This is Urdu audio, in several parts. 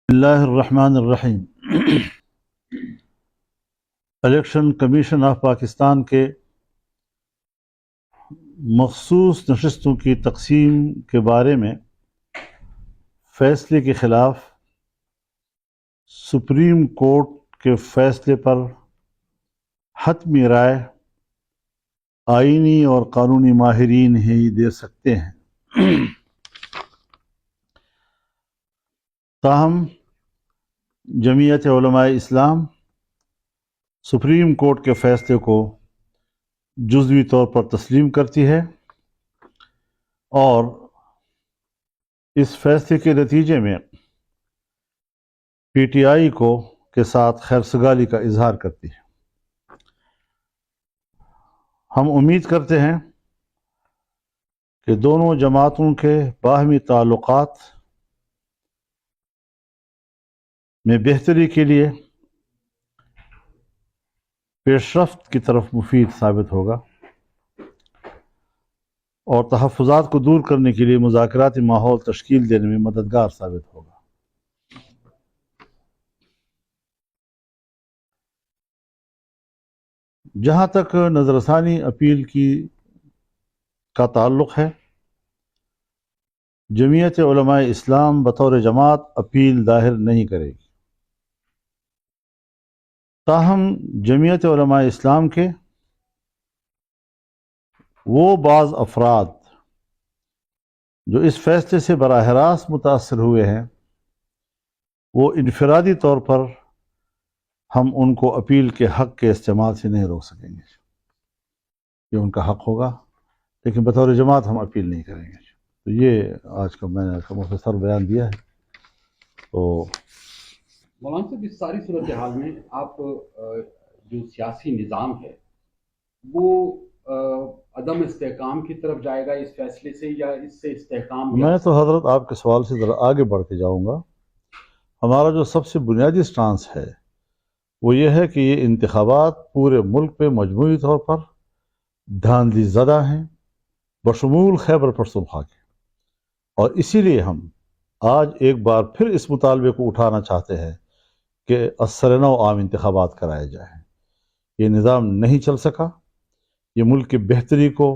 اللہ الرحمن الرحیم۔ الیکشن کمیشن آف پاکستان کے مخصوص نشستوں کی تقسیم کے بارے میں فیصلے کے خلاف سپریم کورٹ کے فیصلے پر حتمی رائے آئینی اور قانونی ماہرین ہی دے سکتے ہیں۔ تاہم جمعیت علماء اسلام سپریم کورٹ کے فیصلے کو جزوی طور پر تسلیم کرتی ہے اور اس فیصلے کے نتیجے میں پی ٹی آئی کے ساتھ خیرسگالی کا اظہار کرتی ہے۔ ہم امید کرتے ہیں کہ دونوں جماعتوں کے باہمی تعلقات میں بہتری کے لیے پیش رفت کی طرف مفید ثابت ہوگا اور تحفظات کو دور کرنے کے لیے مذاکراتی ماحول تشکیل دینے میں مددگار ثابت ہوگا۔ جہاں تک نظر ثانی اپیل کا تعلق ہے، جمعیت علماء اسلام بطور جماعت اپیل داخل نہیں کرے گی۔ تاہم جمعیت علماء اسلام کے وہ بعض افراد جو اس فیصلے سے براہ راست متاثر ہوئے ہیں، وہ انفرادی طور پر ہم ان کو اپیل کے حق کے استعمال سے نہیں روک سکیں گے۔ یہ ان کا حق ہوگا، لیکن بطور جماعت ہم اپیل نہیں کریں گے۔ تو یہ آج کا میں نے مختصر بیان دیا ہے۔ تو مولانا صاحب، اس ساری صورتحال میں آپ جو سیاسی نظام ہے وہ عدم استحکام کی طرف جائے گا اس فیصلے سے، یا اس سے استحکام؟ میں تو حضرت آپ کے سوال سے ذرا آگے بڑھ کے جاؤں گا۔ ہمارا جو سب سے بنیادی سٹانس ہے وہ یہ ہے کہ یہ انتخابات پورے ملک پہ مجموعی طور پر دھاندلی زدہ ہیں، بشمول خیبر پختونخوا کے، اور اسی لیے ہم آج ایک بار پھر اس مطالبے کو اٹھانا چاہتے ہیں کہ السرنو عام انتخابات کرائے جائیں۔ یہ نظام نہیں چل سکا، یہ ملک کی بہتری کو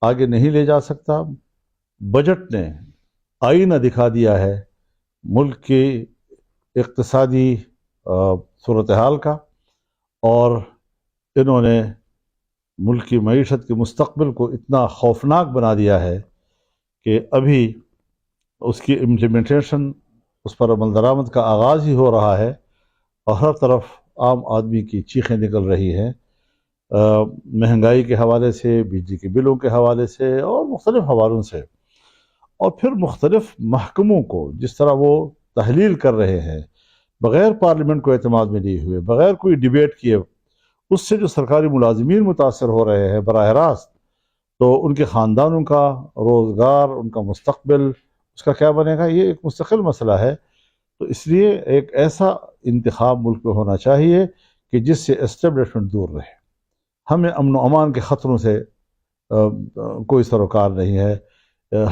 آگے نہیں لے جا سکتا۔ بجٹ نے آئینہ دکھا دیا ہے ملک کی اقتصادی صورتحال کا، اور انہوں نے ملک کی معیشت کے مستقبل کو اتنا خوفناک بنا دیا ہے کہ ابھی اس کی امپلیمنٹیشن، اس پر عمل درآمد کا آغاز ہی ہو رہا ہے، اور ہر طرف عام آدمی کی چیخیں نکل رہی ہیں، مہنگائی کے حوالے سے، بجلی کے بلوں کے حوالے سے، اور مختلف حوالوں سے۔ اور پھر مختلف محکموں کو جس طرح وہ تحلیل کر رہے ہیں بغیر پارلیمنٹ کو اعتماد میں لیے ہوئے، بغیر کوئی ڈیبیٹ کیے، اس سے جو سرکاری ملازمین متاثر ہو رہے ہیں براہ راست، تو ان کے خاندانوں کا روزگار، ان کا مستقبل، اس کا کیا بنے گا، یہ ایک مستقل مسئلہ ہے۔ تو اس لیے ایک ایسا انتخاب ملک میں ہونا چاہیے کہ جس سے اسٹیبلشمنٹ دور رہے۔ ہمیں امن و امان کے خطروں سے کوئی سروکار نہیں ہے،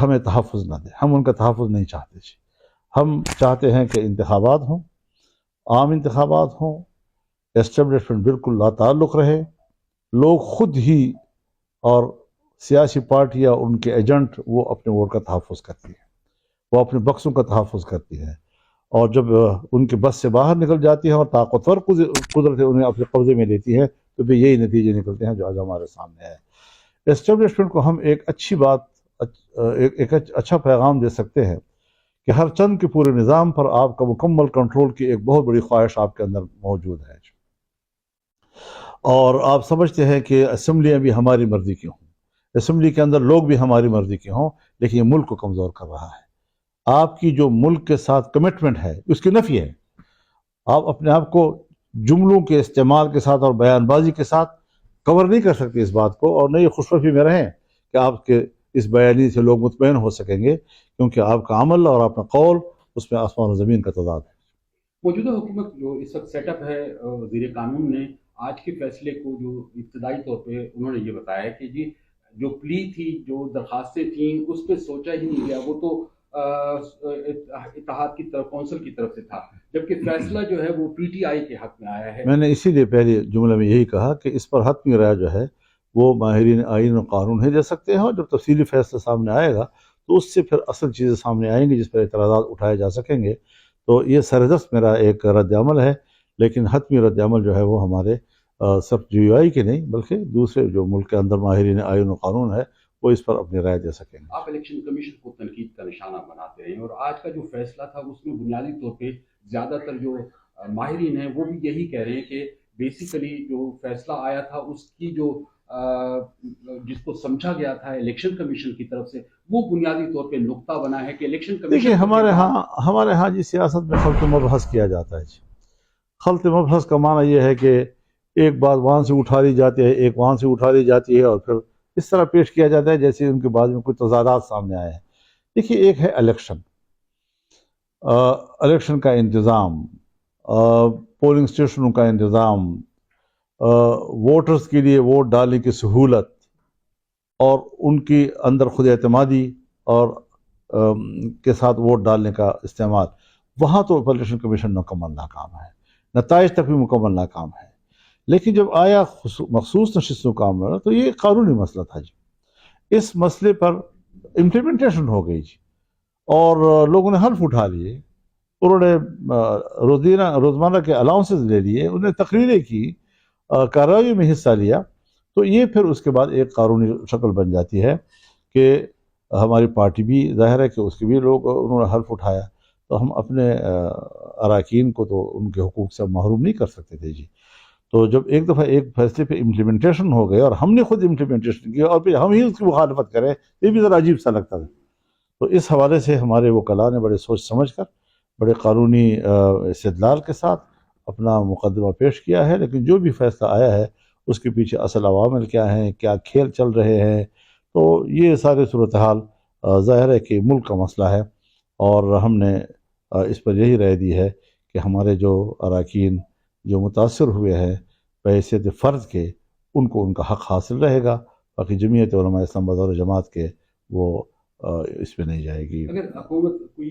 ہمیں تحفظ نہ دے، ہم ان کا تحفظ نہیں چاہتے۔ ہم چاہتے ہیں کہ انتخابات ہوں، عام انتخابات ہوں، اسٹیبلشمنٹ بالکل لا تعلق رہے، لوگ خود ہی اور سیاسی پارٹیاں ان کے ایجنٹ وہ اپنے ووٹ کا تحفظ کرتی ہیں، وہ اپنے بکسوں کا تحفظ کرتی ہیں، اور جب ان کے بس سے باہر نکل جاتی ہیں اور طاقتور قدرتیں انہیں اپنے قبضے میں لیتی ہیں، تو پھر یہی نتیجے نکلتے ہیں جو آج ہمارے سامنے ہے۔ اسٹیبلشمنٹ کو ہم ایک اچھی بات، ایک اچھا پیغام دے سکتے ہیں کہ ہر چند کے پورے نظام پر آپ کا مکمل کنٹرول کی ایک بہت بڑی خواہش آپ کے اندر موجود ہے، اور آپ سمجھتے ہیں کہ اسمبلیاں بھی ہماری مرضی کی ہوں، اسمبلی کے اندر لوگ بھی ہماری مرضی کے ہوں، لیکن یہ ملک کو کمزور کر رہا ہے۔ آپ کی جو ملک کے ساتھ کمٹمنٹ ہے اس کی نفی ہے۔ آپ اپنے آپ کو جملوں کے استعمال کے ساتھ اور بیان بازی کے ساتھ کور نہیں کر سکتے اس بات کو، اور نہ یہ خوش فہمی میں رہیں کہ آپ کے اس بیانی سے لوگ مطمئن ہو سکیں گے، کیونکہ آپ کا عمل اور اپنا قول اس میں آسمان و زمین کا تضاد ہے۔ موجودہ حکومت جو اس وقت سیٹ اپ ہے، وزیر قانون نے آج کے فیصلے کو جو ابتدائی طور پہ انہوں نے یہ بتایا کہ جی جو پلی تھی، جو درخواستیں تھیں، اس پہ سوچا ہی نہیں گیا، وہ تو اتحاد کی طرف کونسل کی طرف سے تھا، جبکہ فیصلہ جو ہے وہ پی ٹی آئی کے حق میں آیا ہے۔ میں نے اسی لیے پہلے جملے میں یہی کہا کہ اس پر حتمی رائے جو ہے وہ ماہرین آئین و قانون ہی دے سکتے ہیں، اور جب تفصیلی فیصلہ سامنے آئے گا تو اس سے پھر اصل چیزیں سامنے آئیں گی جس پر اعتراضات اٹھائے جا سکیں گے۔ تو یہ سردست میرا ایک رد عمل ہے، لیکن حتمی رد عمل جو ہے وہ ہمارے صرف GUI کے نہیں بلکہ دوسرے جو ملک کے اندر ماہرین آئین و قانون ہے وہ اس پر اپنی رائے دے سکیں گے۔ آپ الیکشن کمیشن کو تنقید کا نشانہ بناتے ہیں، اور آج کا جو فیصلہ تھا اس میں بنیادی طور پہ زیادہ تر جو ماہرین ہیں وہ بھی یہی کہہ رہے ہیں کہ بیسیکلی جو فیصلہ آیا تھا اس کی جو جس کو سمجھا گیا تھا الیکشن کمیشن کی طرف سے وہ بنیادی طور پہ نقطہ بنا ہے کہ الیکشن کمیشن دیکھیے ہمارے ہاں جی سیاست میں خلط مبحث کیا جاتا ہے جی۔ خلط مبحث کا معنی یہ ہے کہ ایک بات وہاں سے اٹھا لی جاتی ہے، ایک وہاں سے اٹھا لی جاتی ہے، اور پھر اس طرح پیش کیا جاتا ہے جیسے ان کے بعد میں کچھ تضادات سامنے آئے ہیں۔ دیکھیے ایک ہے الیکشن کا انتظام، پولنگ اسٹیشنوں کا انتظام، ووٹرز کے لیے ووٹ ڈالنے کی سہولت اور ان کی اندر خود اعتمادی اور کے ساتھ ووٹ ڈالنے کا استعمال، وہاں تو الیکشن کمیشن مکمل ناکام ہے، نتائج تک بھی مکمل ناکام ہے۔ لیکن جب آیا مخصوص نشستوں کا معاملہ تو یہ قانونی مسئلہ تھا جی، اس مسئلے پر امپلیمنٹیشن ہو گئی جی، اور لوگوں نے حلف اٹھا لیے، انہوں نے روزمرہ کے الاؤنسز لے لیے، انہوں نے تقریریں کی، کارروائیوں میں حصہ لیا، تو یہ پھر اس کے بعد ایک قانونی شکل بن جاتی ہے کہ ہماری پارٹی بھی ظاہر ہے کہ اس کے بھی لوگ انہوں نے حلف اٹھایا، تو ہم اپنے اراکین کو تو ان کے حقوق سے محروم نہیں کر سکتے تھے جی۔ تو جب ایک دفعہ ایک فیصلے پہ امپلیمنٹیشن ہو گئے اور ہم نے خود امپلیمنٹیشن کی اور پھر ہم ہی اس کی مخالفت کریں، یہ بھی ذرا عجیب سا لگتا تھا۔ تو اس حوالے سے ہمارے وکلاء نے بڑے سوچ سمجھ کر بڑے قانونی استدلال کے ساتھ اپنا مقدمہ پیش کیا ہے، لیکن جو بھی فیصلہ آیا ہے اس کے پیچھے اصل عوامل کیا ہیں، کیا کھیل چل رہے ہیں، تو یہ سارے صورتحال ظاہر ہے کہ ملک کا مسئلہ ہے، اور ہم نے اس پر یہی رائے دی ہے کہ ہمارے جو اراکین جو متاثر ہوئے ہیں بحیثیت فرض کے، ان کو ان کا حق حاصل رہے گا، باقی جمعیت علماء اسلام بطور جماعت کے وہ اس پہ نہیں جائے گی۔ اگر حکومت کوئی